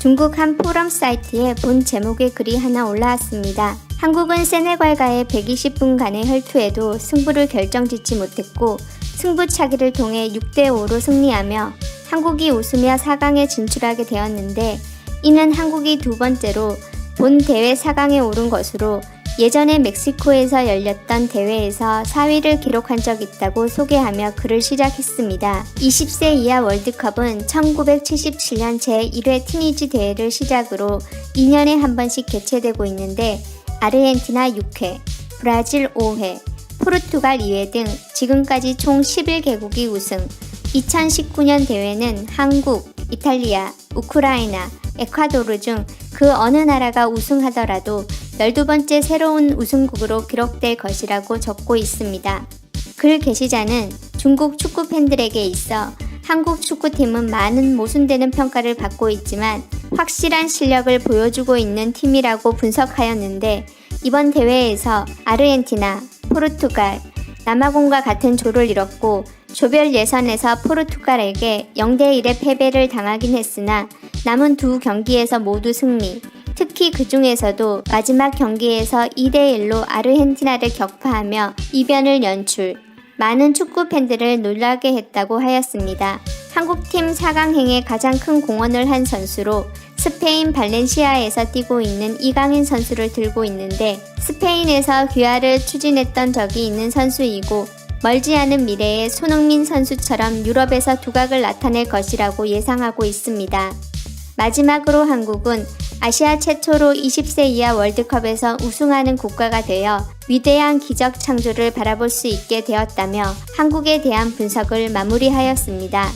중국 한 포럼 사이트에 본 제목의 글이 하나 올라왔습니다. 한국은 세네갈과의 120분간의 혈투에도 승부를 결정짓지 못했고 승부차기를 통해 6대5로 승리하며 한국이 웃으며 4강에 진출하게 되었는데, 이는 한국이 두 번째로 본 대회 4강에 오른 것으로 예전에 멕시코에서 열렸던 대회에서 4위를 기록한 적 있다고 소개하며 글을 시작했습니다. 20세 이하 월드컵은 1977년 제1회 티니지 대회를 시작으로 2년에 한 번씩 개최되고 있는데, 아르헨티나 6회, 브라질 5회, 포르투갈 2회 등 지금까지 총 11개국이 우승. 2019년 대회는 한국, 이탈리아, 우크라이나, 에콰도르 중 그 어느 나라가 우승하더라도 12번째 새로운 우승국으로 기록될 것이라고 적고 있습니다. 글 게시자는 중국 축구 팬들에게 있어 한국 축구팀은 많은 모순되는 평가를 받고 있지만 확실한 실력을 보여주고 있는 팀이라고 분석하였는데, 이번 대회에서 아르헨티나, 포르투갈, 남아공과 같은 조를 이뤘고 조별 예선에서 포르투갈에게 0대1의 패배를 당하긴 했으나 남은 두 경기에서 모두 승리, 특히 그 중에서도 마지막 경기에서 2대1로 아르헨티나를 격파하며 이변을 연출, 많은 축구 팬들을 놀라게 했다고 하였습니다. 한국팀 4강행에 가장 큰 공헌을 한 선수로 스페인 발렌시아에서 뛰고 있는 이강인 선수를 들고 있는데, 스페인에서 귀화를 추진했던 적이 있는 선수이고 멀지 않은 미래에 손흥민 선수처럼 유럽에서 두각을 나타낼 것이라고 예상하고 있습니다. 마지막으로 한국은 아시아 최초로 20세 이하 월드컵에서 우승하는 국가가 되어 위대한 기적 창조를 바라볼 수 있게 되었다며 한국에 대한 분석을 마무리하였습니다.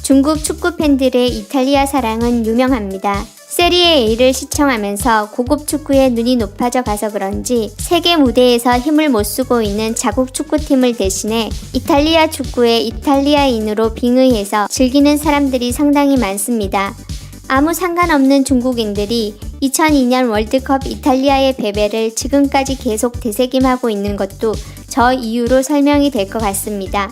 중국 축구 팬들의 이탈리아 사랑은 유명합니다. 세리에 A를 시청하면서 고급 축구에 눈이 높아져 가서 그런지 세계 무대에서 힘을 못 쓰고 있는 자국 축구팀을 대신해 이탈리아 축구에 이탈리아인으로 빙의해서 즐기는 사람들이 상당히 많습니다. 아무 상관없는 중국인들이 2002년 월드컵 이탈리아의 패배를 지금까지 계속 되새김하고 있는 것도 저 이유로 설명이 될 것 같습니다.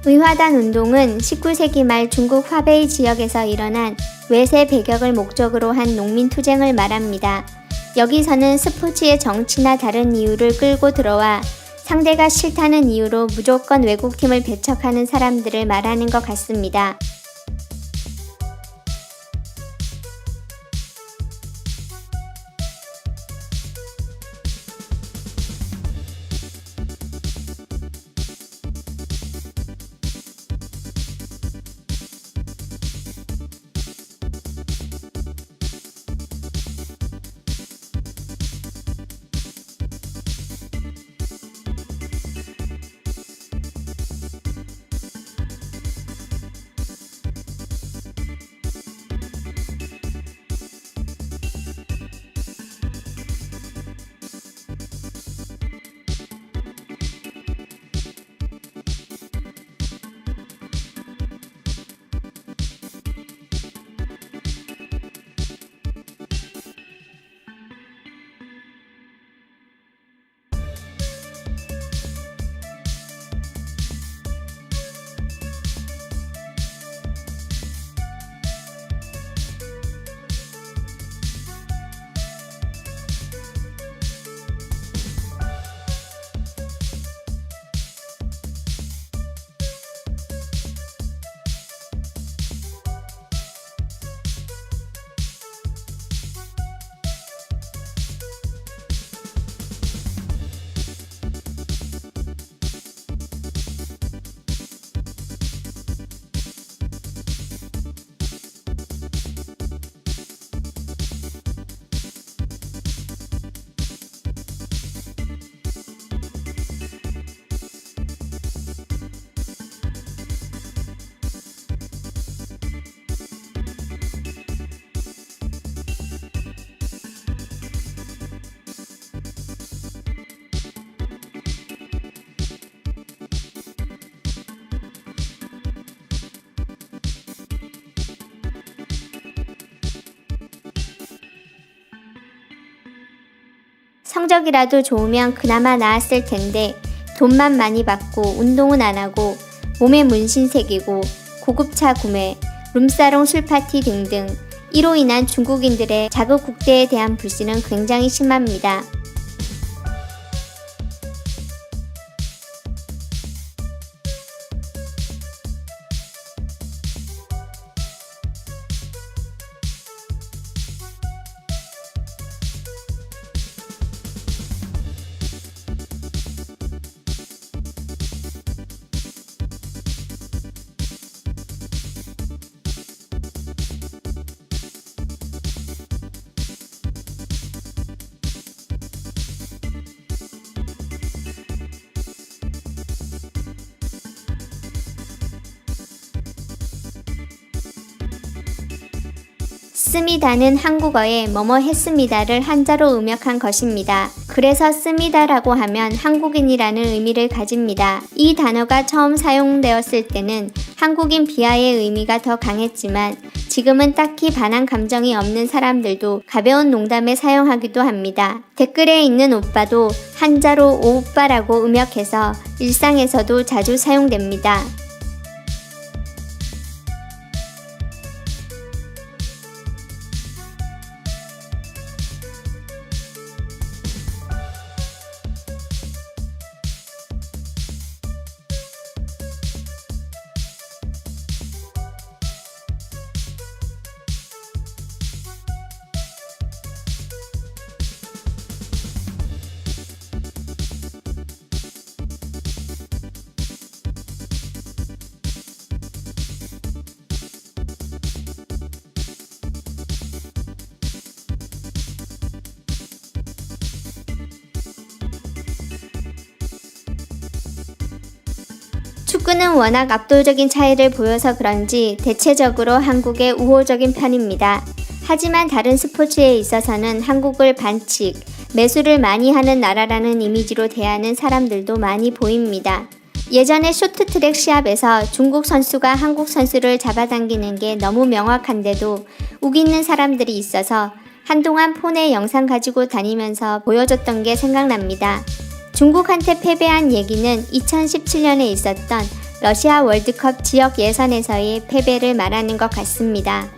의화단 운동은 19세기 말 중국 화베이 지역에서 일어난 외세 배격을 목적으로 한 농민투쟁을 말합니다. 여기서는 스포츠의 정치나 다른 이유를 끌고 들어와 상대가 싫다는 이유로 무조건 외국팀을 배척하는 사람들을 말하는 것 같습니다. 성적이라도 좋으면 그나마 나았을 텐데 돈만 많이 받고 운동은 안 하고 몸에 문신 새기고 고급차 구매, 룸사롱 술파티 등등 이로 인한 중국인들의 자국 국대에 대한 불신은 굉장히 심합니다. 씁니다는 한국어에 뭐뭐 했습니다를 한자로 음역한 것입니다. 그래서 씁니다라고 하면 한국인이라는 의미를 가집니다. 이 단어가 처음 사용되었을 때는 한국인 비하의 의미가 더 강했지만 지금은 딱히 반한 감정이 없는 사람들도 가벼운 농담에 사용하기도 합니다. 댓글에 있는 오빠도 한자로 오오빠라고 음역해서 일상에서도 자주 사용됩니다. 축구는 워낙 압도적인 차이를 보여서 그런지 대체적으로 한국의 우호적인 편입니다. 하지만 다른 스포츠에 있어서는 한국을 반칙, 매수를 많이 하는 나라라는 이미지로 대하는 사람들도 많이 보입니다. 예전에 쇼트트랙 시합에서 중국 선수가 한국 선수를 잡아당기는 게 너무 명확한데도 우기는 사람들이 있어서 한동안 폰에 영상 가지고 다니면서 보여줬던 게 생각납니다. 중국한테 패배한 얘기는 2017년에 있었던 러시아 월드컵 지역 예선에서의 패배를 말하는 것 같습니다.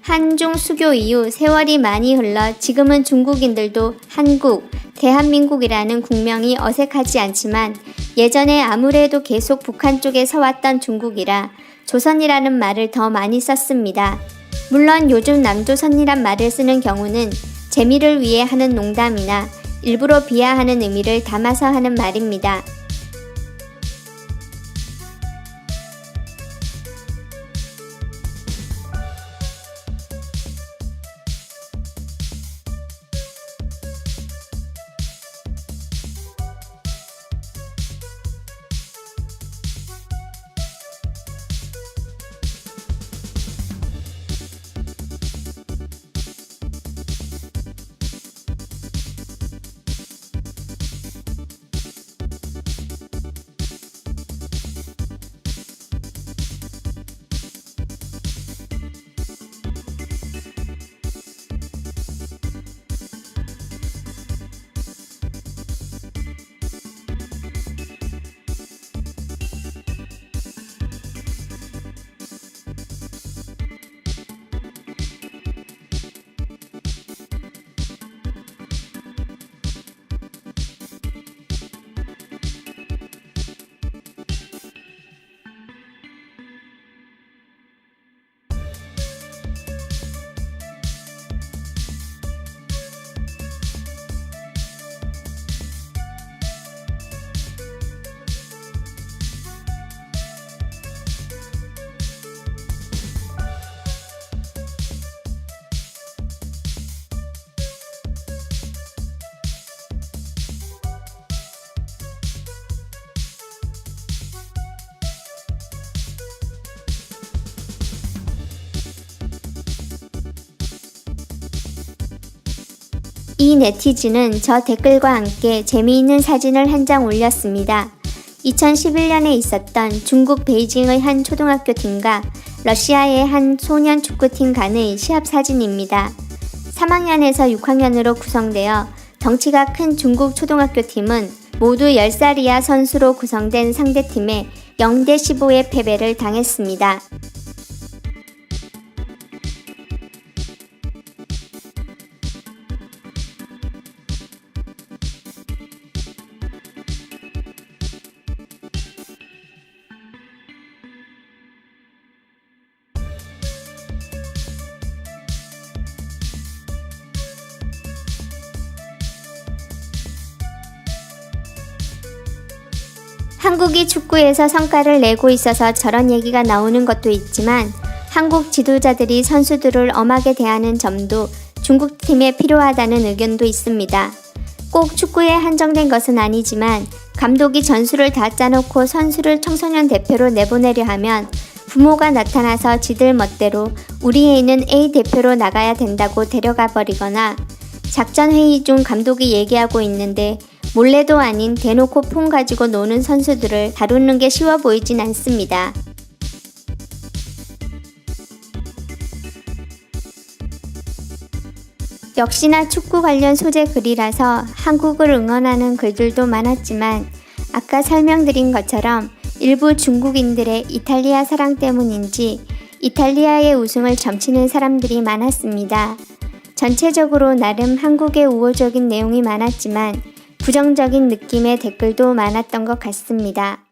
한중 수교 이후 세월이 많이 흘러 지금은 중국인들도 한국, 대한민국이라는 국명이 어색하지 않지만 예전에 아무래도 계속 북한 쪽에 서왔던 중국이라 조선이라는 말을 더 많이 썼습니다. 물론 요즘 남조선이란 말을 쓰는 경우는 재미를 위해 하는 농담이나 일부러 비하하는 의미를 담아서 하는 말입니다. 이 네티즌은 저 댓글과 함께 재미있는 사진을 한 장 올렸습니다. 2011년에 있었던 중국 베이징의 한 초등학교 팀과 러시아의 한 소년 축구팀 간의 시합 사진입니다. 3학년에서 6학년으로 구성되어 덩치가 큰 중국 초등학교 팀은 모두 10살 이하 선수로 구성된 상대팀에 0대15의 패배를 당했습니다. 한국이 축구에서 성과를 내고 있어서 저런 얘기가 나오는 것도 있지만 한국 지도자들이 선수들을 엄하게 대하는 점도 중국팀에 필요하다는 의견도 있습니다. 꼭 축구에 한정된 것은 아니지만 감독이 전술을 다 짜놓고 선수를 청소년 대표로 내보내려 하면 부모가 나타나서 지들 멋대로 우리 애는 A 대표로 나가야 된다고 데려가 버리거나 작전회의 중 감독이 얘기하고 있는데 몰래도 아닌 대놓고 폰 가지고 노는 선수들을 다루는 게 쉬워 보이진 않습니다. 역시나 축구 관련 소재 글이라서 한국을 응원하는 글들도 많았지만 아까 설명드린 것처럼 일부 중국인들의 이탈리아 사랑 때문인지 이탈리아의 우승을 점치는 사람들이 많았습니다. 전체적으로 나름 한국의 우호적인 내용이 많았지만 부정적인 느낌의 댓글도 많았던 것 같습니다.